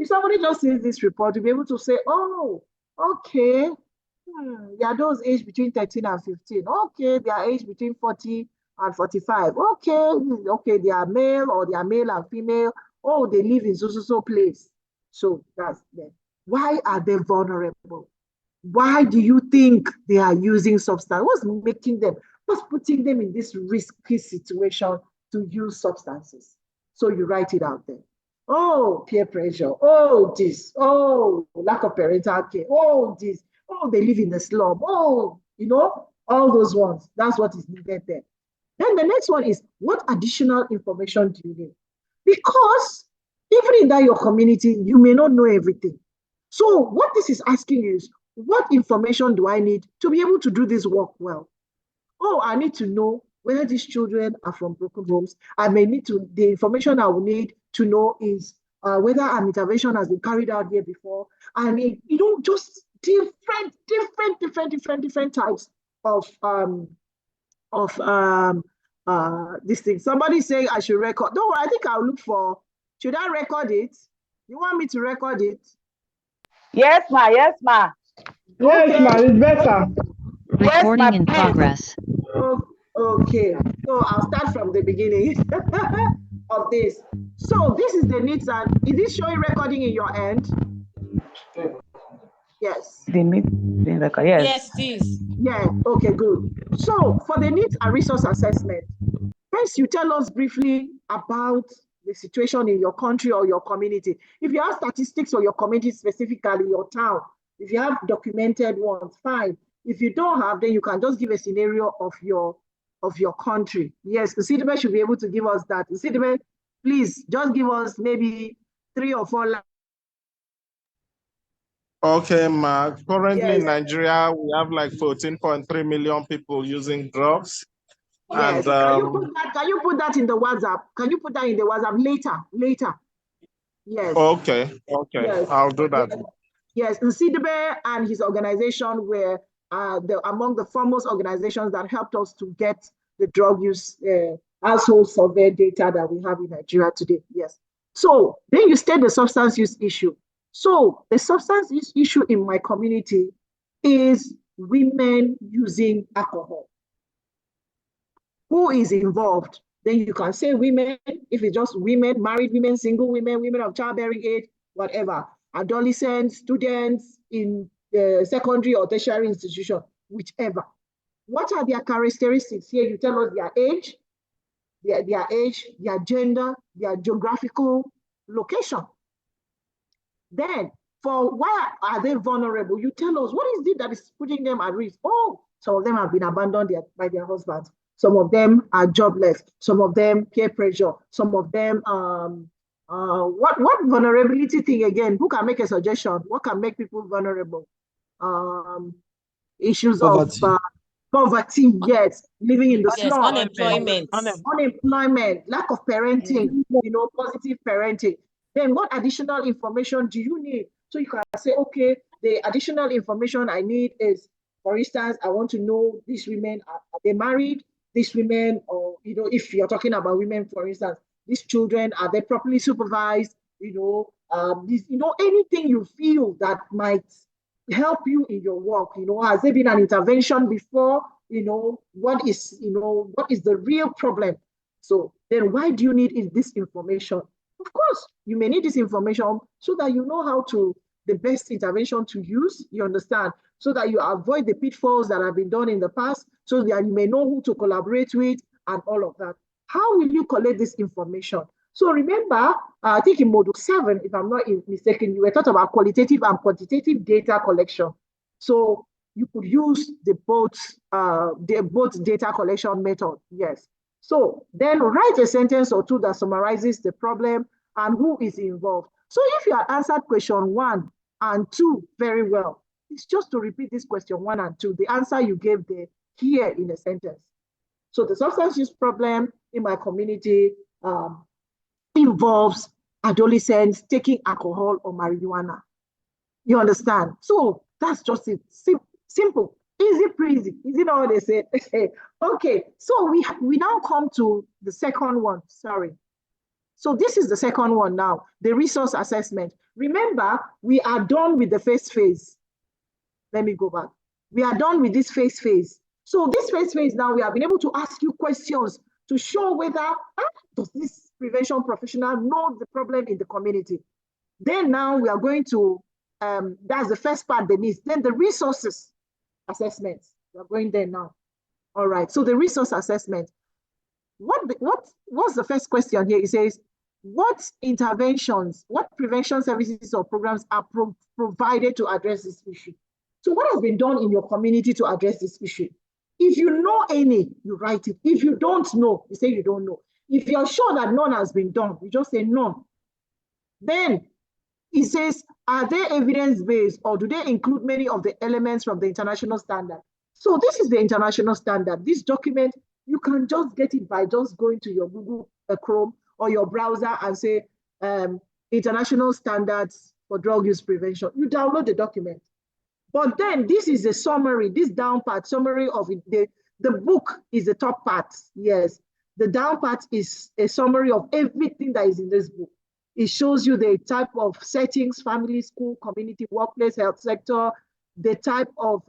If somebody just sees this report, you'll be able to say, oh, okay, they are those aged between 13 and 15. Okay, they are aged between 40 and 45. Okay, they are male or they are male and female. Oh, they live in so place. So that's them. Why are they vulnerable? Why do you think they are using substance? What's making them, what's putting them in this risky situation to use substances? So you write it out there. Oh, peer pressure. Oh, this. Oh, lack of parental care. Oh, this. Oh, they live in the slum. Oh, all those ones. That's what is needed there. Then the next one is, what additional information do you need? Because even in that your community, you may not know everything. So what this is asking is, what information do I need to be able to do this work well? Oh, I need to know whether these children are from broken homes. I may need to, the information I will need to know is whether an intervention has been carried out here before. I mean, just different types of this thing. Somebody saying I should record. No, I think I'll look for, should I record it? You want me to record it? Yes, ma. Yes, ma. Yes, ma. It's better. Recording in progress. Okay, so I'll start from the beginning of this. So this is the needs, and is it showing recording in your end? Yes. The record. Yes. Yes, it is. Yeah, okay, good. So for the needs and resource assessment, first you tell us briefly about the situation in your country or your community. If you have statistics for your community, specifically your town, if you have documented ones, fine. If you don't have, then you can just give a scenario of your country. Yes, the CDB should be able to give us that. The CDB, please just give us maybe 3 or 4 lines. Okay, ma. Currently Yes. in Nigeria, we have like 14.3 million people using drugs. Yes. And can you put that in the WhatsApp? Can you put that in the WhatsApp later? Yes. Okay. Yes. I'll do that. Yes, Nsidebe and his organization were among the foremost organizations that helped us to get the drug use household survey data that we have in Nigeria today. Yes. So then you state the substance use issue. So the substance use issue in my community is women using alcohol. Who is involved? Then you can say women, if it's just women, married women, single women, women of childbearing age, whatever. Adolescents, students in the secondary or tertiary institution, whichever. What are their characteristics? Here you tell us their age, their gender, their geographical location. Then, for why are they vulnerable? You tell us, what is it that is putting them at risk? Oh, some of them have been abandoned by their husbands. Some of them are jobless. Some of them peer pressure. Some of them, what vulnerability thing again? Who can make a suggestion? What can make people vulnerable? Issues poverty. Of poverty, yes, living in the slum. Unemployment, lack of parenting, positive parenting. Then what additional information do you need? So you can say, okay, the additional information I need is, for instance, I want to know these women, are they married? These women, or, if you're talking about women, for instance, these children, are they properly supervised? Anything you feel that might help you in your work, has there been an intervention before? What is the real problem? So then why do you need this information? Of course, you may need this information so that you know how to, the best intervention to use, you understand, so that you avoid the pitfalls that have been done in the past, so that you may know who to collaborate with and all of that. How will you collect this information? So remember, I think in Module 7, if I'm not mistaken, you were talking about qualitative and quantitative data collection. So you could use the both data collection method, yes. So then write a sentence or two that summarizes the problem and who is involved. So if you had answered question 1 and 2 very well, it's just to repeat this question 1 and 2, the answer you gave there here in a sentence. So the substance use problem in my community involves adolescents taking alcohol or marijuana. You understand? So that's just it. Simple, easy breezy. Is it all they say? Okay, so we now come to the second one. Sorry. So this is the second one now, the resource assessment. Remember, we are done with the first phase. Let me go back. We are done with this first phase. So this first phase now, we have been able to ask you questions to show whether does this prevention professional know the problem in the community. Then now we are going to, that's the first part they need. Then the resources assessment. We are going there now. All right, so the resource assessment. What's the first question here? It says, what interventions, what prevention services or programs are provided to address this issue? So what has been done in your community to address this issue? If you know any, you write it. If you don't know, you say you don't know. If you're sure that none has been done, you just say none. Then it says, are they evidence-based or do they include many of the elements from the international standard? So this is the international standard. This document, you can just get it by just going to your Google Chrome or your browser and say, international standards for drug use prevention. You download the document. But then this is a summary, this down part, summary of it. The book is the top part, yes. The down part is a summary of everything that is in this book. It shows you the type of settings, family, school, community, workplace, health sector, the type of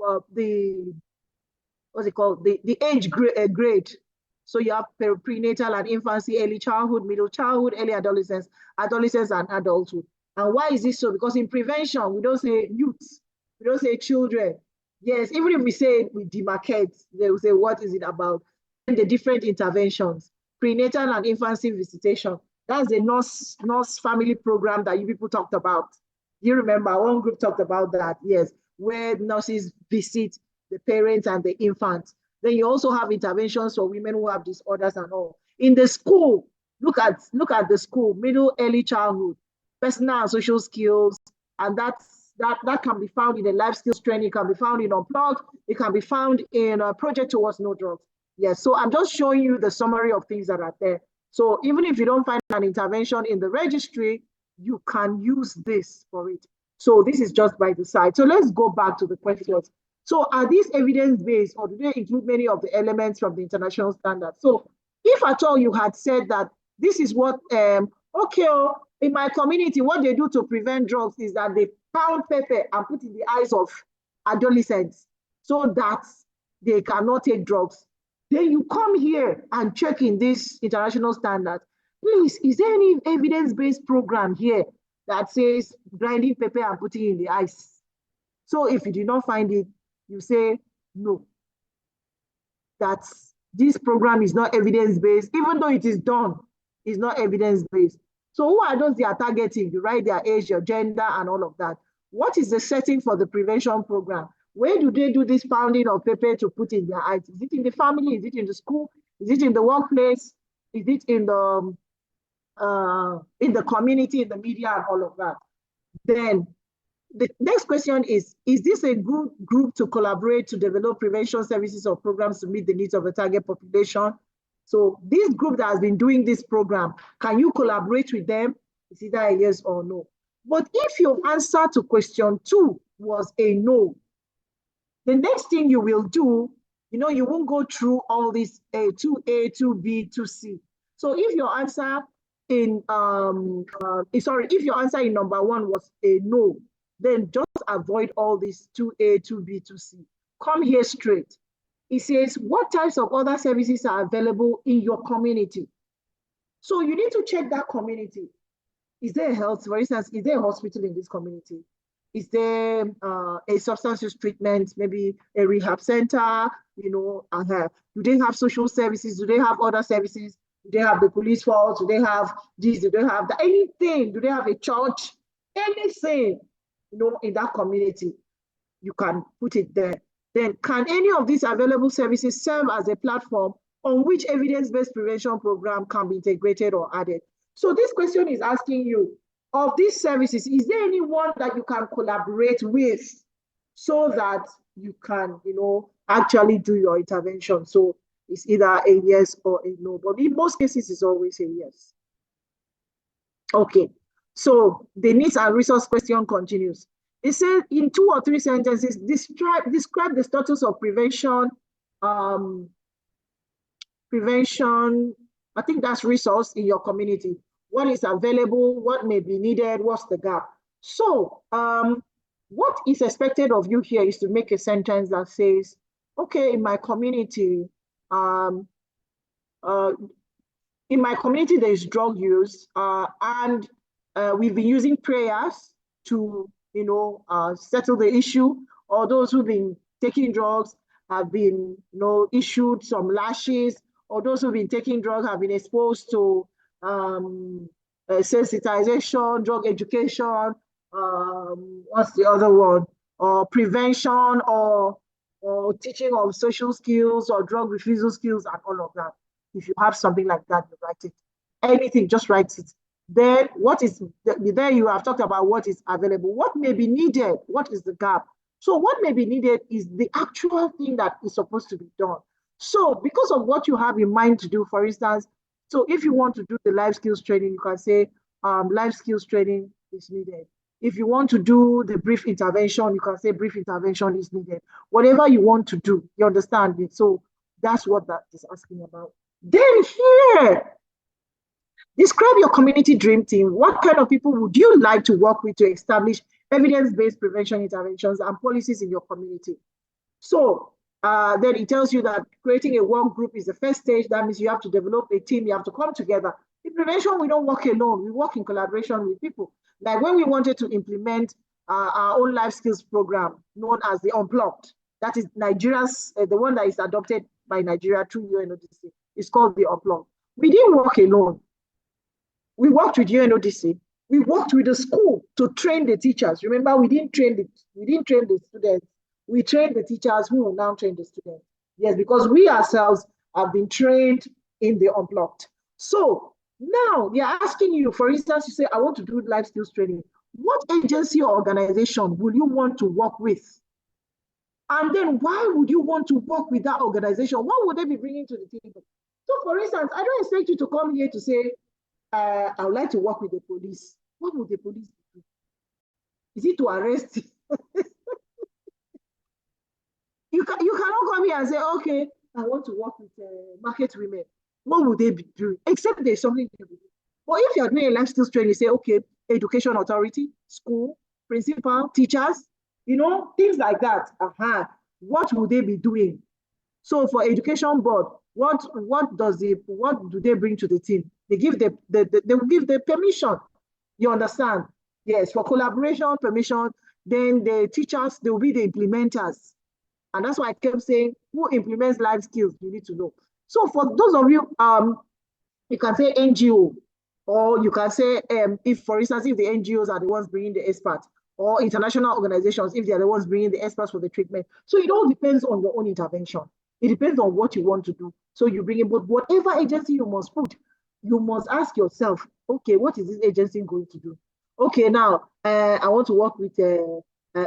what's it called? The age grade. So you have prenatal and infancy, early childhood, middle childhood, early adolescence, adolescence and adulthood. And why is this so? Because in prevention, we don't say youth, we don't say children. Yes, even if we say we demarcate, they will say, what is it about? And the different interventions, prenatal and infancy visitation. That's the nurse family program that you people talked about. You remember one group talked about that, yes, where nurses visit the parents and the infants. Then you also have interventions for women who have disorders and all. In the school, look at the school, middle, early childhood, personal and social skills, and that can be found in the life skills training, it can be found in Unplugged, it can be found in a Project Towards No Drugs. Yes, so I'm just showing you the summary of things that are there. So even if you don't find an intervention in the registry, you can use this for it. So this is just by the side. So let's go back to the questions. So are these evidence-based or do they include many of the elements from the international standard? So if at all you had said that this is what, in my community, what they do to prevent drugs is that they pound pepper and put in the eyes of adolescents so that they cannot take drugs. Then you come here and check in this international standard. Please, is there any evidence-based program here that says grinding pepper and putting in the eyes? So if you did not find it, you say no. That this program is not evidence-based, even though it is done, it's not evidence-based. So who are those they are targeting? You write their age, your gender, and all of that. What is the setting for the prevention program? Where do they do this pounding of pepper to put in their eyes? Is it in the family? Is it in the school? Is it in the workplace? Is it in the community, in the media, and all of that? Then the next question is this a good group to collaborate to develop prevention services or programs to meet the needs of the target population? So this group that has been doing this program, can you collaborate with them? It's either a yes or no. But if your answer to question 2 was a no, the next thing you will do, you won't go through all these 2A, 2B, 2C. So if your answer in if your answer in number 1 was a no, then just avoid all these 2A, 2B, 2C. Come here straight. It says, what types of other services are available in your community? So you need to check that community. Is there a health, for instance, is there a hospital in this community? Is there a substance use treatment, maybe a rehab center? Do they have social services? Do they have other services? Do they have the police force? Do they have this? Do they have that? Anything? Do they have a church? Anything, in that community, you can put it there. Then can any of these available services serve as a platform on which evidence-based prevention program can be integrated or added? So this question is asking you, of these services, is there anyone that you can collaborate with so that you can, actually do your intervention? So it's either a yes or a no, but in most cases, it's always a yes. Okay, so the needs and resource question continues. It says in 2 or 3 sentences, describe the status of prevention, I think that's resource in your community. what is available, what may be needed, what's the gap. So what is expected of you here is to make a sentence that says, okay, in my community, there is drug use, and we've been using prayers to, settle the issue, or those who've been taking drugs have been, issued some lashes, or those who've been taking drugs have been exposed to sensitization, drug education, what's the other one? Or prevention, or teaching of social skills, or drug refusal skills, and all of that. If you have something like that, you write it. Anything, just write it. Then then you have talked about what is available, what may be needed, what is the gap. So what may be needed is the actual thing that is supposed to be done. So because of what you have in mind to do, for instance, so if you want to do the life skills training, you can say life skills training is needed. If you want to do the brief intervention, you can say brief intervention is needed. Whatever you want to do, you understand it. So that's what that is asking about. Then here, describe your community dream team. What kind of people would you like to work with to establish evidence-based prevention interventions and policies in your community? So then it tells you that creating a work group is the first stage. That means you have to develop a team, you have to come together. In prevention, we don't work alone, we work in collaboration with people. Like when we wanted to implement our own life skills program known as the Unplugged, that is Nigeria's, the one that is adopted by Nigeria through UNODC. It's called the Unplugged. We didn't work alone. We worked with UNODC. We worked with the school to train the teachers. Remember, we didn't train the students. We trained the teachers who will now train the students. Yes, because we ourselves have been trained in the Unplugged. So now they're asking you, for instance, you say, I want to do life skills training. What agency or organization will you want to work with? And then why would you want to work with that organization? What would they be bringing to the table? So for instance, I don't expect you to come here to say, I would like to work with the police. What would the police do? Is it to arrest you? You cannot come here and say, okay, I want to work with market women. What would they be doing? Except there's something they do. But if you're doing a life skills training, say, okay, education authority, school, principal, teachers, things like that. What would they be doing? So for education board, what do they bring to the team? They give they will give the permission. You understand? Yes, for collaboration, permission, then the teachers, they will be the implementers. And that's why I kept saying, who implements life skills, you need to know. So for those of you, you can say NGO, or you can say, if for instance, if the NGOs are the ones bringing the experts, or international organizations, if they're the ones bringing the experts for the treatment. So it all depends on your own intervention. It depends on what you want to do. So you bring in, but whatever agency you must put, you must ask yourself, okay, what is this agency going to do? Okay, now, I want to work with,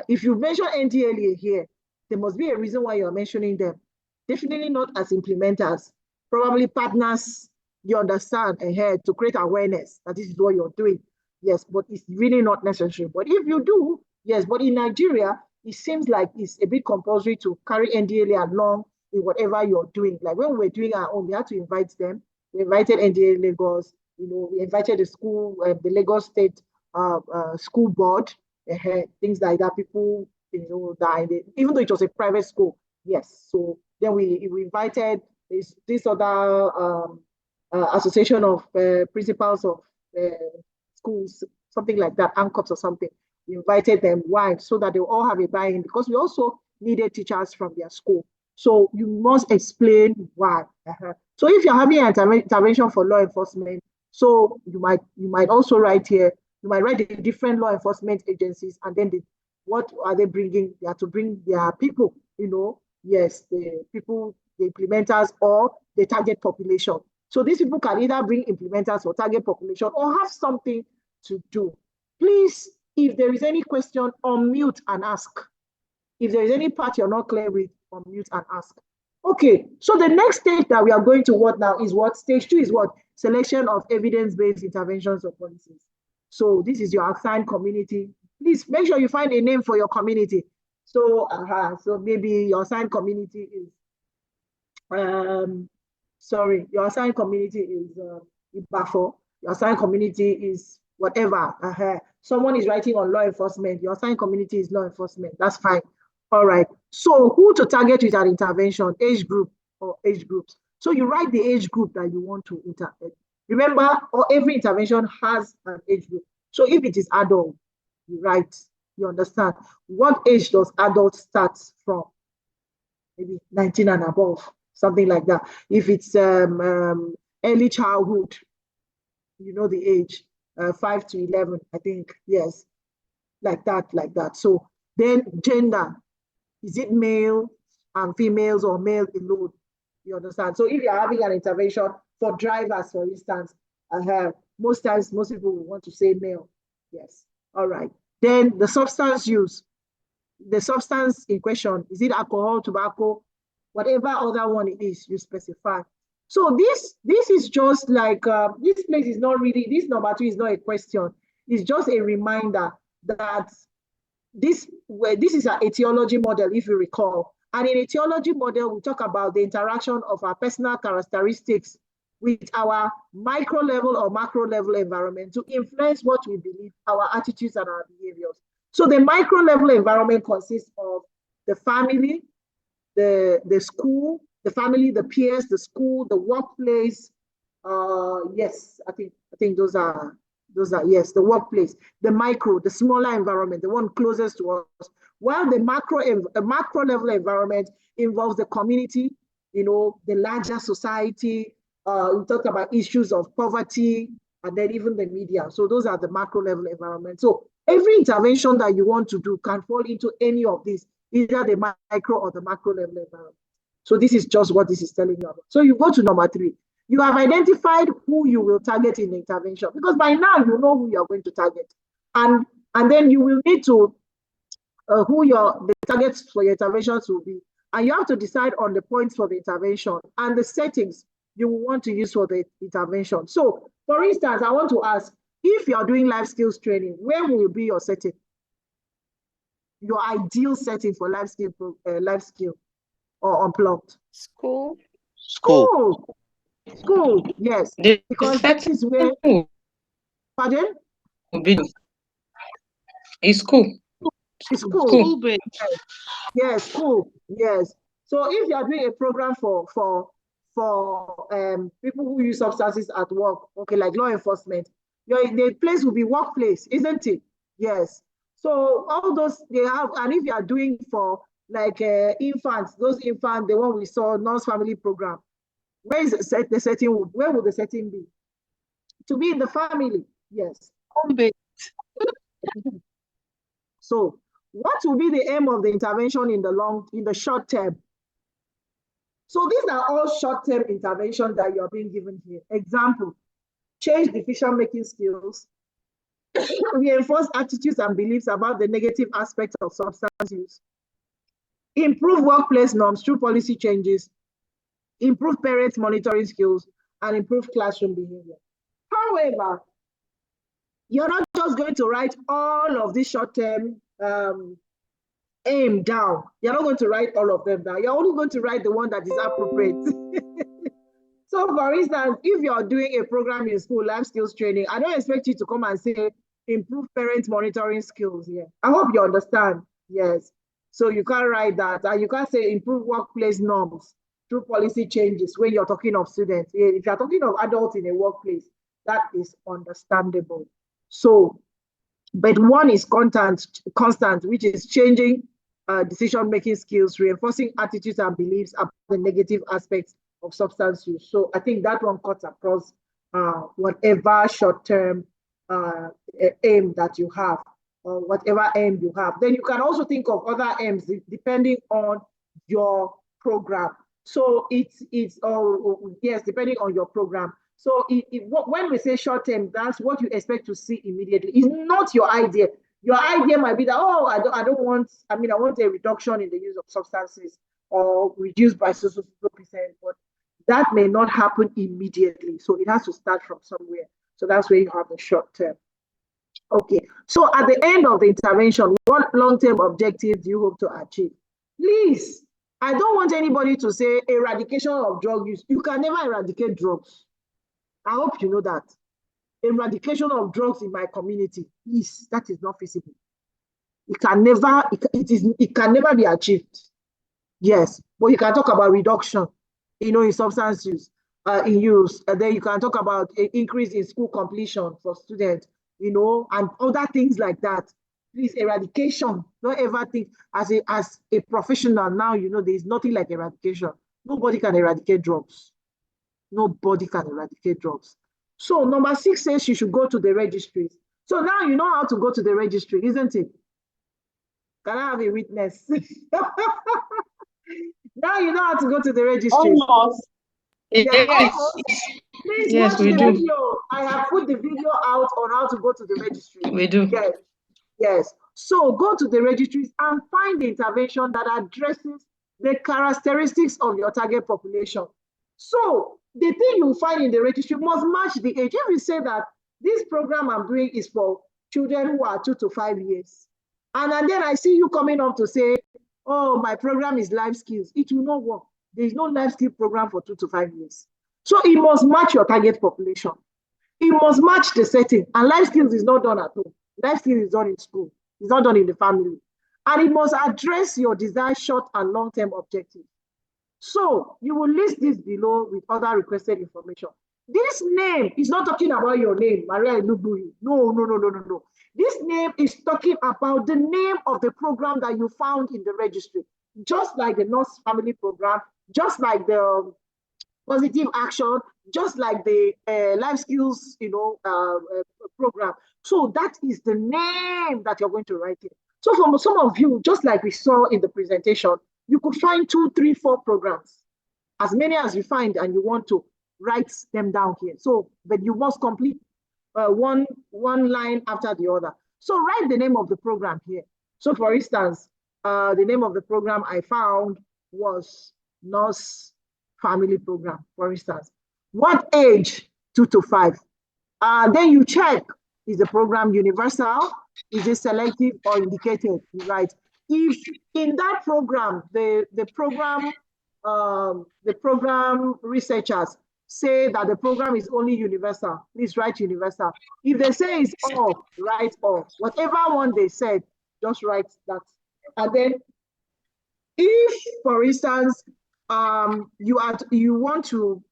if you mention NDLEA here, there must be a reason why you're mentioning them. Definitely not as implementers, probably partners, you understand, ahead to create awareness that this is what you're doing. Yes, but it's really not necessary. But if you do, yes, but in Nigeria, it seems like it's a bit compulsory to carry NDLEA along in whatever you're doing. Like when we were doing our own, we had to invite them. We invited NDLEA Lagos, we invited the school, the Lagos State School Board, things like that. People, that even though it was a private school, yes. So then we invited this other association of principals of schools, something like that, ANCOPS or something. We invited them. Why? So that they all have a buy-in, because we also needed teachers from their school. So you must explain why. So if you're having an intervention for law enforcement, so you might also write here, you might write the different law enforcement agencies, and then what are they bringing? They have to bring their people, yes, the people, the implementers, or the target population. So these people can either bring implementers or target population, or have something to do. Please, if there is any question, unmute and ask. If there is any part you're not clear with, unmute and ask. Okay, so the next stage that we are going to what now is what? Stage 2 is what? Selection of evidence-based interventions or policies. So this is your assigned community. Please make sure you find a name for your community. So, so maybe your assigned community is, your assigned community is Ibafo. Your assigned community is whatever. Someone is writing on law enforcement. Your assigned community is law enforcement. That's fine. All right. So who to target with an intervention? Age group or age groups. So you write the age group that you want to intervene. Remember, every intervention has an age group. So if it is adult, you write, you understand. What age does adult start from? Maybe 19 and above, something like that. If it's early childhood, you know the age, 5 to 11, I think, yes, like that. So then gender, is it male and females or male alone? You understand? So if you're having an intervention for drivers, for instance, most times, most people will want to say male. Yes. All right. Then the substance use. The substance in question, is it alcohol, tobacco, whatever other one it is, you specify. So this is just like, this place is not really, this number 2 is not a question. It's just a reminder that this is an etiology model, if you recall. And in etiology model, we talk about the interaction of our personal characteristics with our micro level or macro level environment to influence what we believe, our attitudes and our behaviors. So the micro level environment consists of the family, the school, the family, the peers, the school, the workplace. Yes, I think those are yes, the workplace, the micro, the smaller environment, the one closest to us. While the macro level environment involves the community, the larger society. We talked about issues of poverty and then even the media. So those are the macro level environment. So every intervention that you want to do can fall into any of these, either the micro or the macro level environment. So this is just what this is telling you about. So you go to number 3. You have identified who you will target in the intervention, because by now you know who you're going to target. And then you will need to, who the targets for your interventions will be. And you have to decide on the points for the intervention and the settings you will want to use for the intervention. So, for instance, I want to ask, if you're doing life skills training, where will be your setting? Your ideal setting for life skill or unplugged? School. School, yes. Because that is where, pardon? It's school. It's school. School. Yes, school, yes. So if you are doing a program for people who use substances at work, okay, like law enforcement, the place will be workplace, isn't it? Yes. So all those they have, and if you are doing for like infants, those infants, the one we saw, nurse family program, where is the setting? Where would the setting be? To be in the family, yes. Home base. So what will be the aim of the intervention in the short term? So these are all short-term interventions that you're being given here. Example, change decision-making skills, reinforce attitudes and beliefs about the negative aspects of substance use, improve workplace norms through policy changes, improve parents' monitoring skills, and improve classroom behavior. However, you're not just going to write all of these short-term aim down. You're not going to write all of them down. You're only going to write the one that is appropriate. So for instance, if you're doing a program in school, life skills training, I don't expect you to come and say, improve parent monitoring skills. Yeah, I hope you understand. Yes. So you can't write that. And you can't say improve workplace norms through policy changes when you're talking of students. If you're talking of adults in a workplace, that is understandable. So, but one is constant, which is changing decision-making skills, reinforcing attitudes and beliefs about the negative aspects of substance use. So I think that one cuts across whatever short-term aim that you have, or whatever aim you have. Then you can also think of other aims depending on your program. So it's yes, depending on your program. So when we say short-term, that's what you expect to see immediately. It's not your idea. Your idea might be that, oh, I want a reduction in the use of substances or reduced by so percent, but that may not happen immediately. So it has to start from somewhere. So that's where you have the short term. Okay, so at the end of the intervention, what long-term objective do you hope to achieve? Please, I don't want anybody to say eradication of drug use. You can never eradicate drugs. I hope you know that. eradication of drugs in my community. Please, that is not feasible. It can never be achieved. Yes, but you can talk about reduction, in substance use, in use. And then you can talk about an increase in school completion for students, and other things like that. Please, eradication. Don't ever think as a professional now, there's nothing like eradication. Nobody can eradicate drugs. Nobody can eradicate drugs. So number 6 says you should go to the registries. So now you know how to go to the registry, isn't it? Can I have a witness? Now you know how to go to the registry. Almost. Yeah, Yes. almost. Please Yes, watch we the do. video. I have put the video out on how to go to the registry. We do. Yes, yes. So go to the registries and find the intervention that addresses the characteristics of your target population. So the thing you find in the registry must match the age. If you say that this program I'm doing is for children who are 2 to 5 years, and then I see you coming up to say, oh, my program is life skills, it will not work. There is no life skill program for 2 to 5 years. So it must match your target population. It must match the setting. And life skills is not done at home. Life skills is done in school. It's not done in the family. And it must address your desired short and long-term objectives. So you will list this below with other requested information. This name is not talking about your name, Maria Inubuyi. No. This name is talking about the name of the program that you found in the registry. Just like the Nurse Family Program, just like the Positive Action, just like the Life Skills, program. So that is the name that you're going to write in. So for some of you, just like we saw in the presentation, you could find 2, 3, 4 programs, as many as you find and you want to write them down here. So, but you must complete one line after the other. So write the name of the program here. So for instance, the name of the program I found was Nurse Family Program, for instance. What age? 2 to 5. Then you check, is the program universal? Is it selective or indicated? Right. If in that program, the program researchers say that the program is only universal, please write universal. If they say it's all, write all. Whatever one they said, just write that. And then if, for instance, you want to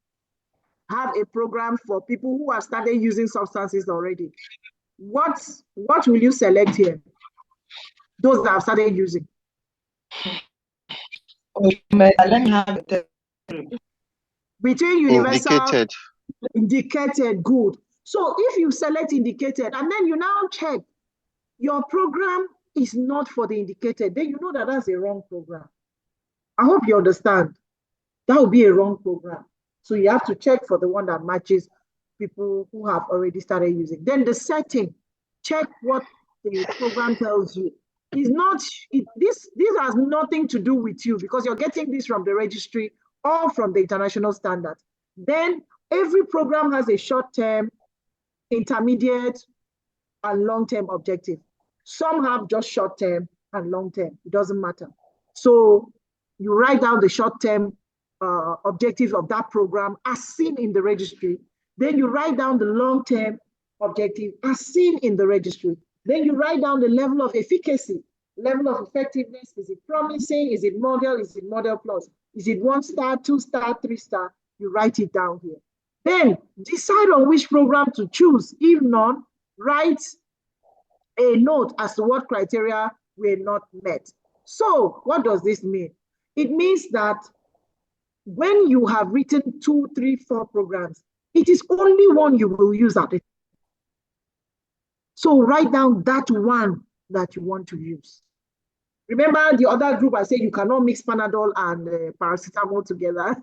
have a program for people who have started using substances already, what will you select here? Those that have started using. Let me have it. Between universal, indicated. Good. So if you select indicated and then you now check your program is not for the indicated, then you know that that's a wrong program. I hope you understand. That would be a wrong program. So you have to check for the one that matches people who have already started using. Then the setting, check what the program tells you. This has nothing to do with you because you're getting this from the registry or from the international standards. Then every program has a short-term, intermediate, and long-term objective. Some have just short-term and long-term. It doesn't matter. So you write down the short-term objectives of that program as seen in the registry. Then you write down the long-term objective as seen in the registry. Then you write down the level of efficacy, level of effectiveness. Is it promising? Is it model? Is it model plus? Is it 1 star, 2 star, 3 star? You write it down here. Then decide on which program to choose. If none, write a note as to what criteria were not met. So what does this mean? It means that when you have written 2, 3, 4 programs, it is only one you will use at it. So write down that one that you want to use. Remember the other group I said you cannot mix Panadol and paracetamol together.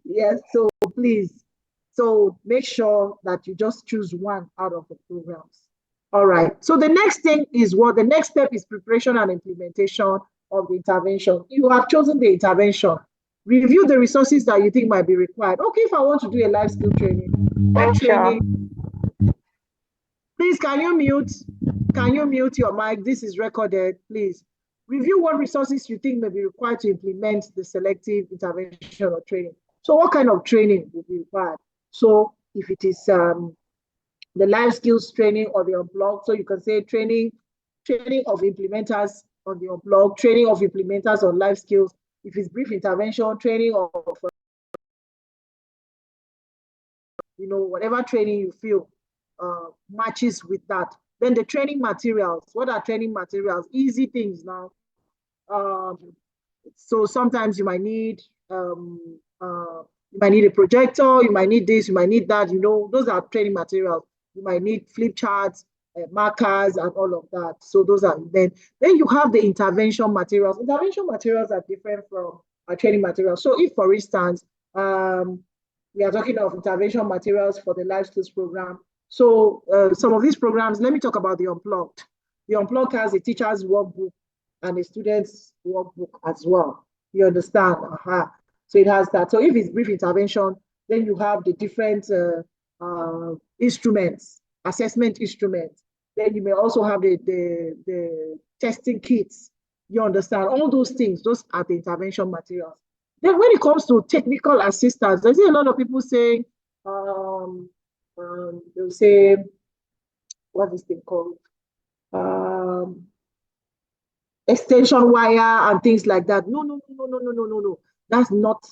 Yes, so please. So make sure that you just choose one out of the programs. All right. So the next thing is what? The next step is preparation and implementation of the intervention. You have chosen the intervention. Review the resources that you think might be required. Okay, if I want to do a life skill training, please, can you mute? Can you mute your mic? This is recorded, please. Review what resources you think may be required to implement the selective intervention or training. So what kind of training will be required? So if it is the life skills training or the unblocked. So you can say training of implementers on the unblocked, training of implementers on life skills. If it's brief intervention, training of whatever training you feel matches with that. Then the training materials. What are training materials? Easy things now. So sometimes you might need a projector, you might need this, you might need that. Those are training materials. You might need flip charts, markers, and all of that. So those are then you have the intervention materials. Intervention materials are different from training materials. So if, for instance, we are talking of intervention materials for the life skills program. So some of these programs, let me talk about the unplugged. The unplugged has a teacher's workbook and a student's workbook as well. You understand? So it has that. So if it's brief intervention, then you have the different instruments, assessment instruments. Then you may also have the testing kits. You understand? All those things, those are the intervention materials. Then when it comes to technical assistance, I see a lot of people saying, they'll say, what is it called? Extension wire and things like that. No. That's not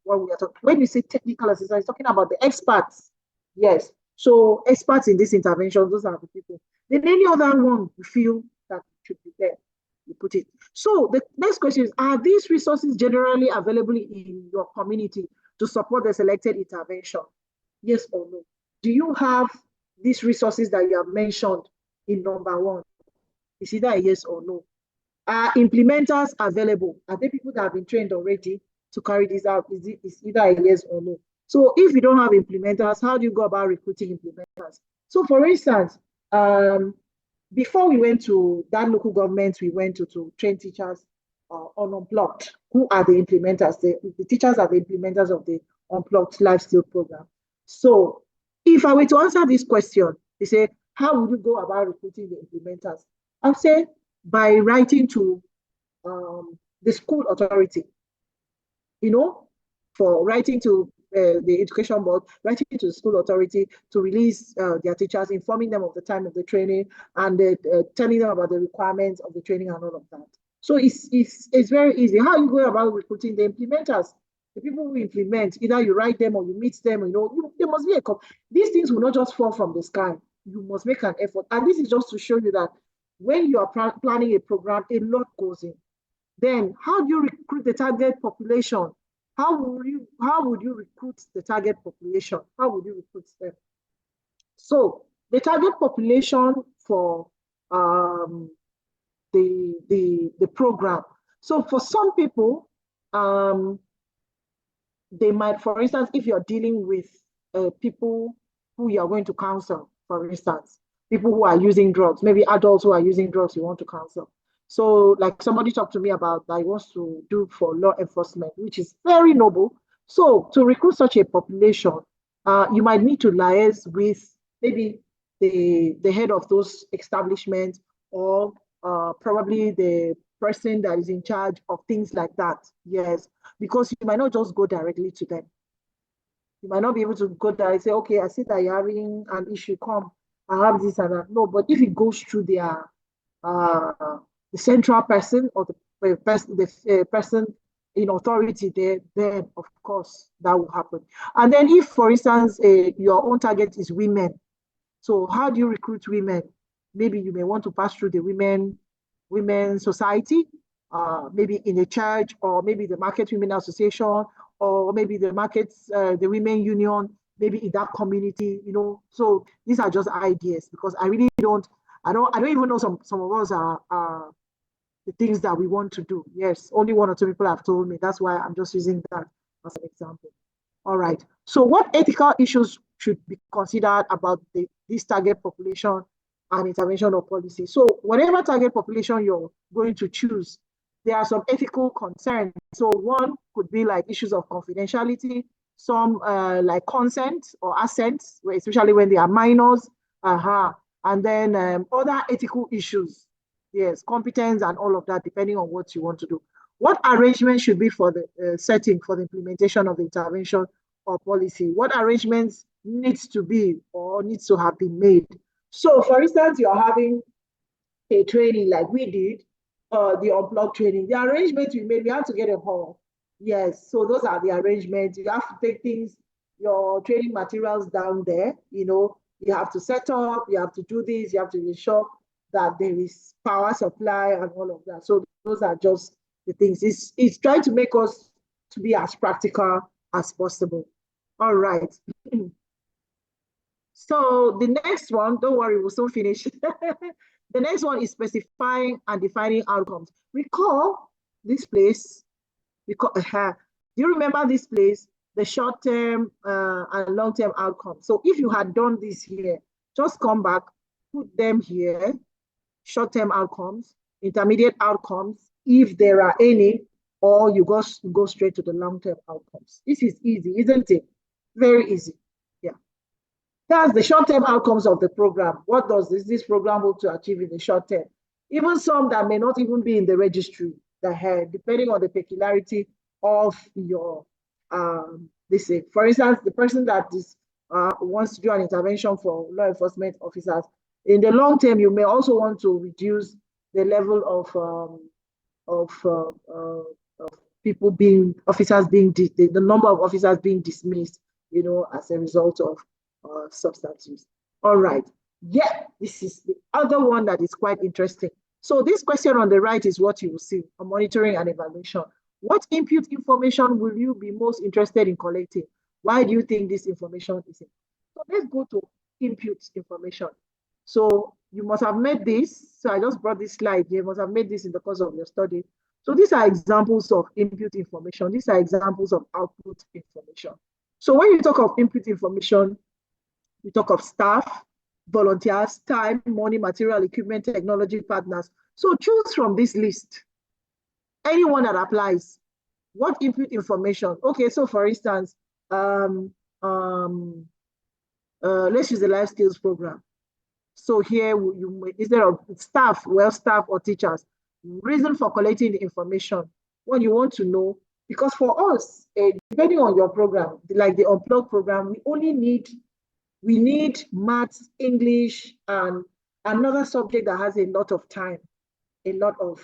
what we are talking. When you say technical assistance, talking about the experts. Yes. So experts in this intervention, those are the people. Then any other one you feel that should be there, you put it. So the next question is, are these resources generally available in your community to support the selected intervention? Yes or no? Do you have these resources that you have mentioned in number one? Is either a yes or no? Are implementers available? Are there people that have been trained already to carry this out? Is either a yes or no? So if you don't have implementers, how do you go about recruiting implementers? So for instance, before we went to that local government, we went to train teachers on Unplugged. Who are the implementers? The teachers are the implementers of the Unplugged Life Skill Program. So if I were to answer this question, they say, how would you go about recruiting the implementers? I'll say by writing to the school authority, for writing to the education board, writing to the school authority to release their teachers, informing them of the time of the training and telling them about the requirements of the training and all of that. So it's very easy. How you go about recruiting the implementers? The people who implement, either you write them or you meet them, there must be these things will not just fall from the sky. You must make an effort. And this is just to show you that when you are planning a program, a lot goes in. Then how do you recruit the target population? How would you recruit the target population? How would you recruit them? So the target population for the program. So for some people, they might, for instance, if you're dealing with people who you are going to counsel, for instance, people who are using drugs, maybe adults who are using drugs, you want to counsel. So like somebody talked to me about that he wants to do for law enforcement, which is very noble. So to recruit such a population, you might need to liaise with maybe the head of those establishments or probably the person that is in charge of things like that. Yes, because you might not just go directly to them. You might not be able to go there and say, okay, I see that you're having an issue, come, I have this and that. No, but if it goes through their the central person or the person in authority there, then of course that will happen. And then if, for instance, your own target is women, so how do you recruit women? Maybe you may want to pass through the women society, maybe in a church, or maybe the Market Women Association, or maybe the Women Union, maybe in that community, So these are just ideas, because I really don't even know some of us are the things that we want to do. Yes, only one or two people have told me. That's why I'm just using that as an example. All right. So what ethical issues should be considered about this target population and intervention or policy? So whatever target population you're going to choose, there are some ethical concerns. So one could be like issues of confidentiality, some like consent or assent, especially when they are minors, and then other ethical issues. Yes, competence and all of that, depending on what you want to do. What arrangement should be for the setting for the implementation of the intervention or policy? What arrangements needs to be or needs to have been made. So for instance, you're having a training like we did, the unplugged training. The arrangements we made, we had to get a hall. Yes, so those are the arrangements. You have to take things, your training materials down there, you have to set up, you have to do this, you have to ensure that there is power supply and all of that. So those are just the things. It's trying to make us to be as practical as possible. All right. So the next one, don't worry, we'll soon finish. The next one is specifying and defining outcomes. Recall this place. Do you remember this place? The short-term and long-term outcomes. So if you had done this here, just come back, put them here, short-term outcomes, intermediate outcomes, if there are any, or you go straight to the long-term outcomes. This is easy, isn't it? Very easy. Yeah. That's the short-term outcomes of the program. What does this program hope to achieve in the short term? Even some that may not even be in the registry, depending on the peculiarity of your for instance, the person that wants to do an intervention for law enforcement officers, in the long term, you may also want to reduce the level of people the number of officers being dismissed, as a result of substance use. All right. Yeah, this is the other one that is quite interesting. So this question on the right is what you will see on monitoring and evaluation. What input information will you be most interested in collecting? Why do you think this information is important? So let's go to input information. So you must have made this. So I just brought this slide. You must have made this in the course of your study. So these are examples of input information. These are examples of output information. So when you talk of input information, you talk of staff, volunteers, time, money, material, equipment, technology partners. So choose from this list anyone that applies. What input information? Okay, so for instance, let's use the life skills program. So here, instead of staff or teachers, reason for collecting the information, what you want to know, because for us, depending on your program, like the unplugged program, we need maths, English, and another subject that has a lot of time, a lot of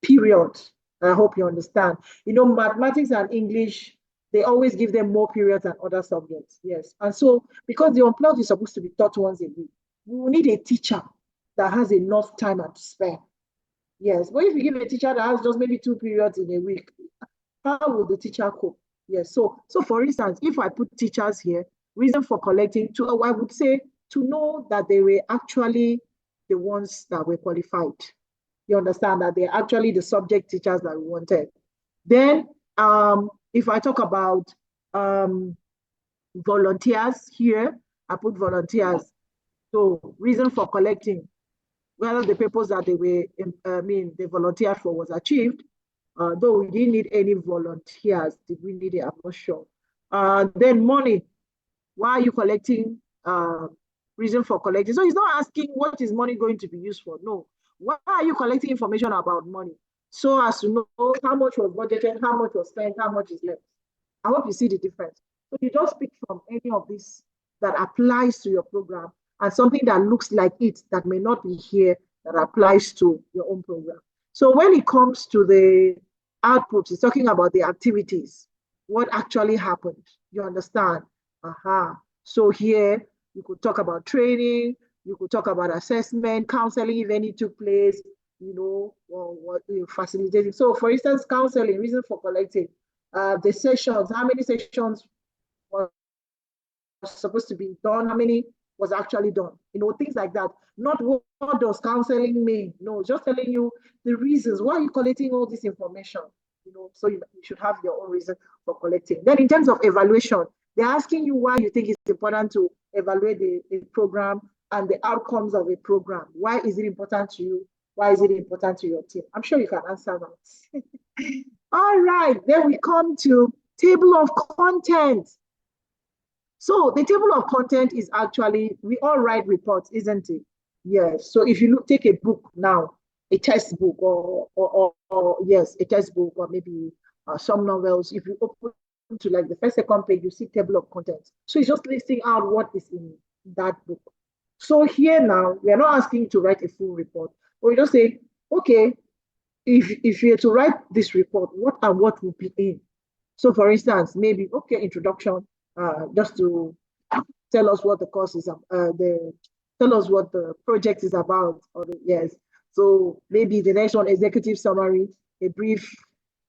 period. I hope you understand. Mathematics and English, they always give them more periods than other subjects. Yes. And so, because the unplugged is supposed to be taught once a week, we will need a teacher that has enough time to spare. Yes. But if you give a teacher that has just maybe 2 periods in a week, how will the teacher cope? Yes. So for instance, if I put teachers here, reason for collecting, I would say to know that they were actually the ones that were qualified. You understand that they're actually the subject teachers that we wanted. Then, if I talk about volunteers here, I put volunteers. So reason for collecting, whether the purpose that they volunteered for was achieved, though we didn't need any volunteers. Did we need it? I'm not sure. Then money. Why are you collecting? Reason for collecting. So he's not asking what is money going to be used for. No. Why are you collecting information about money? So as to know how much was budgeted, how much was spent, how much is left. I hope you see the difference. So you just pick from any of this that applies to your program and something that looks like it that may not be here that applies to your own program. So when it comes to the output, it's talking about the activities, what actually happened. You understand? So here you could talk about training, you could talk about assessment, counseling if any took place, or what facilitating. So for instance, counseling, reason for collecting, the sessions, how many sessions were supposed to be done, how many was actually done, things like that. Not what does counseling mean? No, just telling you the reasons why you're collecting all this information, so you should have your own reason for collecting. Then in terms of evaluation, they're asking you why you think it's important to evaluate the program and the outcomes of a program. Why is it important to you? Why is it important to your team? I'm sure you can answer that. All right, then we come to table of content. So the table of content is actually, we all write reports, isn't it? Yes. So if you take a book now, a textbook or yes, a textbook or maybe some novels, if you open to like the first, second page, you see table of contents. So it's just listing out what is in that book. So here now, we are not asking you to write a full report. But we just say, okay, if you're to write this report, what and what will be in? So for instance, maybe, okay, introduction, just to tell us what the course is, tell us what the project is about, yes. So maybe the next one, executive summary, a brief,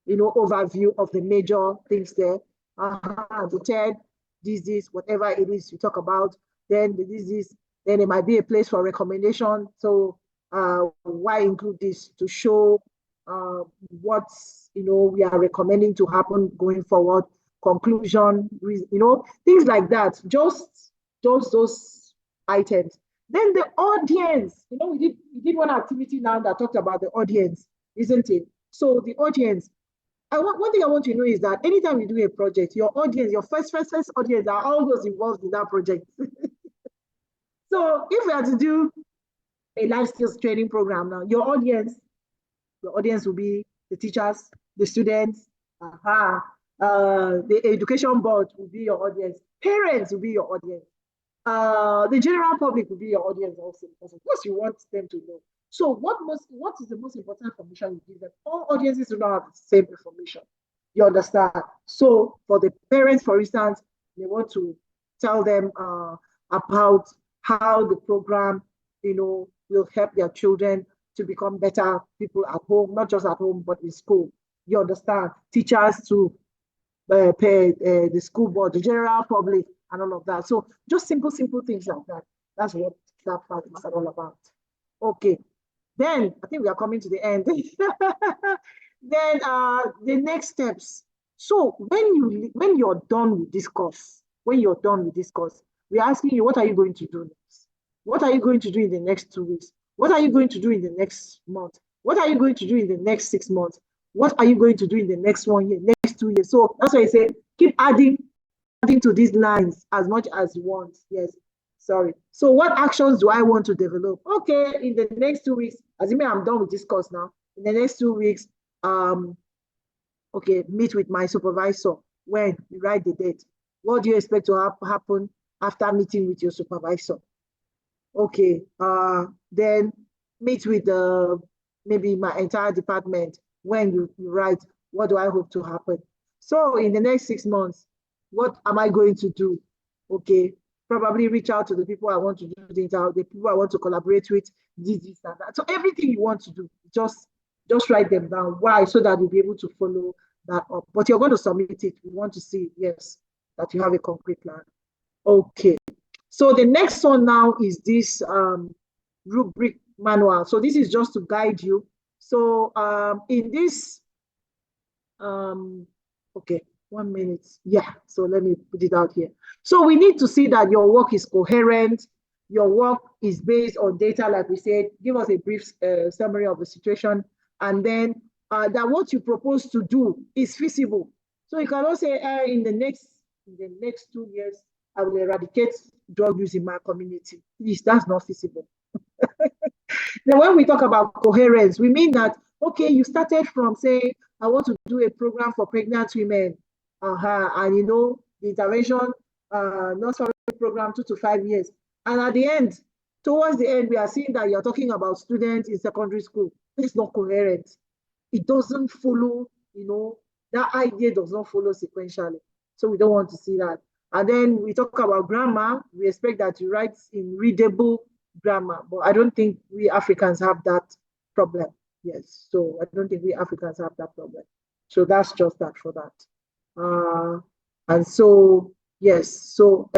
overview of the major things there. The third, this, whatever it is you talk about, then this, then it might be a place for recommendation. So why include this? To show what we are recommending to happen going forward, conclusion, things like that. Just those items. Then the audience, we did one activity now that talked about the audience, isn't it? So the audience, one thing I want you to know is that anytime you do a project, your audience, your first audience are all those involved in that project. So if we are to do a life skills training program now, your audience will be the teachers, the students, the education board will be your audience, parents will be your audience, the general public will be your audience also, because of course you want them to know. So what is the most important information you give them? All audiences do not have the same information. You understand? So for the parents, for instance, they want to tell them about how the program, will help their children to become better people at home, not just at home, but in school. You understand? Teachers to pay the school board, the general public, and all of that. So just simple things like that. That's what that part is all about. Okay. Then I think we are coming to the end. Then the next steps. So when you're done with this course, we're asking you, what are you going to do next? What are you going to do in the next 2 weeks? What are you going to do in the next month? What are you going to do in the next 6 months? What are you going to do in the next 1 year, next 2 years? So that's why I say keep adding to these lines as much as you want. Yes. Sorry. So what actions do I want to develop? Okay, in the next 2 weeks, assuming I'm done with this course now, in the next 2 weeks, okay, meet with my supervisor. When you write the date, what do you expect to happen after meeting with your supervisor? Okay, then meet with maybe my entire department. When you write, what do I hope to happen? So in the next 6 months, what am I going to do? Okay, probably reach out to the people I want to do things out, the people I want to collaborate with, this and that. So everything you want to do, just write them down. Why? So that you'll be able to follow that up. But you're going to submit it. We want to see, yes, that you have a concrete plan. Okay. So the next one now is this rubric manual. So this is just to guide you. So in this, okay, 1 minute. Yeah, so let me put it out here. So we need to see that your work is coherent. Your work is based on data, like we said. Give us a brief summary of the situation. And then that what you propose to do is feasible. So you cannot say, in the next 2 years, I will eradicate drug use in my community. Please, that's not feasible. Then when we talk about coherence, we mean that, okay, you started from saying, I want to do a program for pregnant women. And the intervention nursery program 2 to 5 years. And at the end, towards the end, we are seeing that you're talking about students in secondary school. It's not coherent. It doesn't follow, that idea does not follow sequentially. So we don't want to see that. And then we talk about grammar. We expect that you write in readable grammar, but I don't think we Africans have that problem. Yes, so I don't think we Africans have that problem. So that's just that for that. And so, yes, so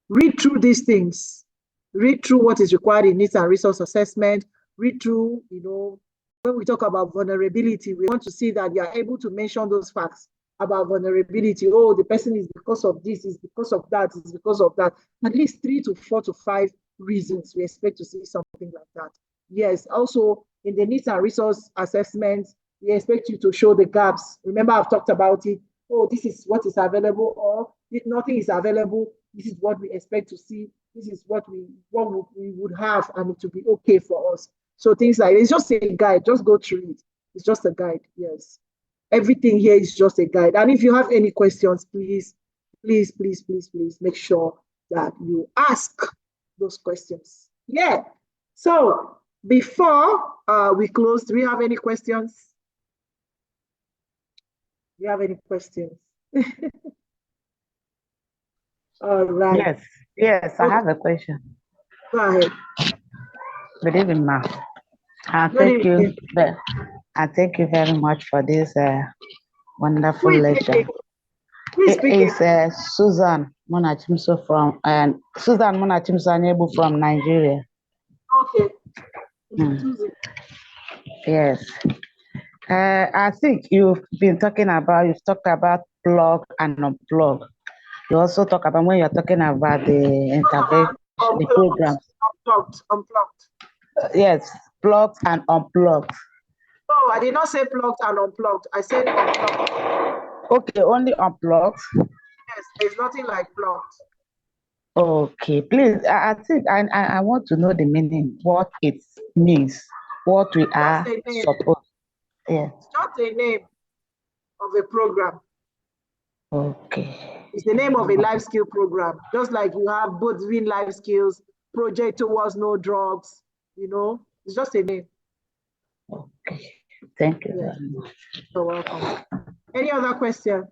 read through these things. Read through what is required in needs and resource assessment. Read through, when we talk about vulnerability, we want to see that you are able to mention those facts about vulnerability. Oh, the person is because of this, is because of that, is because of that. At least 3 to 4 to 5 reasons we expect to see something like that. Yes, also in the needs and resource assessment, we expect you to show the gaps. Remember, I've talked about it. Oh, this is what is available, or if nothing is available, this is what we expect to see. This is what we would have, and it will be okay for us. So things like, it's just a guide, just go through it. It's just a guide, yes. Everything here is just a guide. And if you have any questions, please make sure that you ask those questions. Yeah. So before we close, do we have any questions? Do you have any questions? All right. Yes, I have a question. Go ahead. Good evening, ma. Good evening. I thank you very much for this wonderful Who is lecture. speaking? Who is speaking? It's Susan Monachimso Anyebu from Nigeria. Okay. Mm. Yes. I think you've talked about plug and unplug. You also talk about when you're talking about the intervention, the programs. Unplugged. Yes, plugged and unplugged. No, I did not say plugged and unplugged. I said unplugged. Okay, only unplugged. Yes, there's nothing like plugged. Okay, please. I think I want to know the meaning, what it means, what we are supposed. Yeah. It's just the name of a program. Okay. It's the name of a life skill program. Just like you have both Win Life Skills, Project Towards No Drugs, it's just a name. Okay. Thank you very much. You're welcome. Any other question?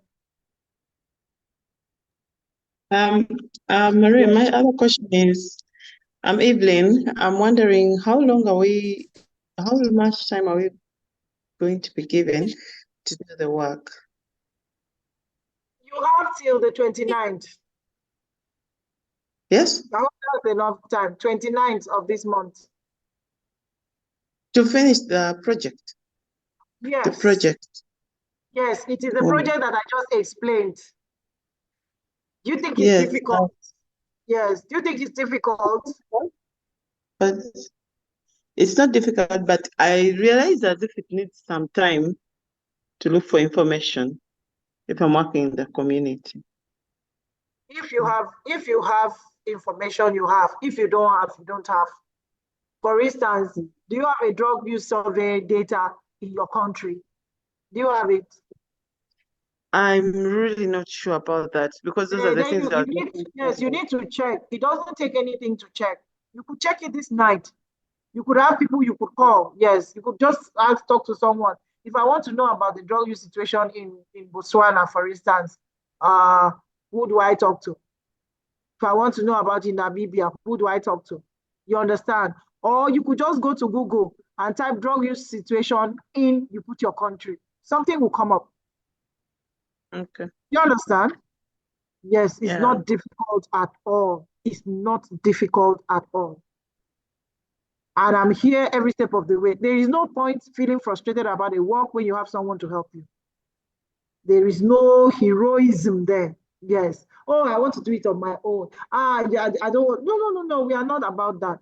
Maria, my other question is, Evelyn, I'm wondering how much time are we going to be given to do the work? You have till the 29th. Yes? I hope that's enough time. 29th of this month. To finish the project? Yes. The project. Yes, it is the project that I just explained. Do you think it's Yes. difficult? Yes. Do you think it's difficult? But it's not difficult, but I realize as if it needs some time to look for information if I'm working in the community. If you have information, you have. If you don't have, you don't have. For instance, do you have a drug use survey data in your country? Do you have it? I'm really not sure about that because those are the things that you need to check. It doesn't take anything to check. You could check it this night. You could have people you could call. Yes, you could just talk to someone. If I want to know about the drug use situation in Botswana, for instance, who do I talk to? If I want to know about in Namibia, who do I talk to? You understand? Or you could just go to Google and type drug use situation in, you put your country. Something will come up. Okay. You understand? Yes, it's not difficult at all. It's not difficult at all. And I'm here every step of the way. There is no point feeling frustrated about a work when you have someone to help you. There is no heroism there. Yes. Oh, I want to do it on my own. Yeah, I don't. No. We are not about that.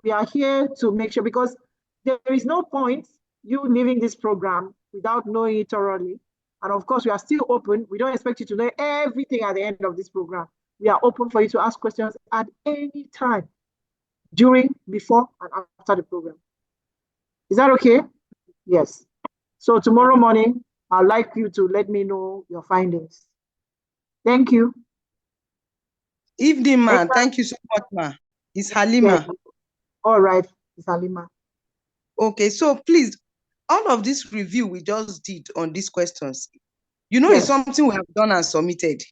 We are here to make sure, because there is no point you leaving this program without knowing it thoroughly. And of course, we are still open. We don't expect you to know everything at the end of this program. We are open for you to ask questions at any time, during, before, and after the program. Is that okay? Yes. So tomorrow morning, I'd like you to let me know your findings. Thank you. Evening, ma. Thank you so much, ma. It's Halima. Yeah. All right, it's Halima. Okay, so please, all of this review we just did on these questions, it's something we have done and submitted.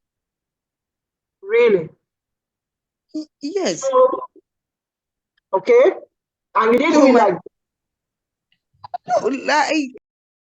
Really? Yes. So, okay. And you didn't mean like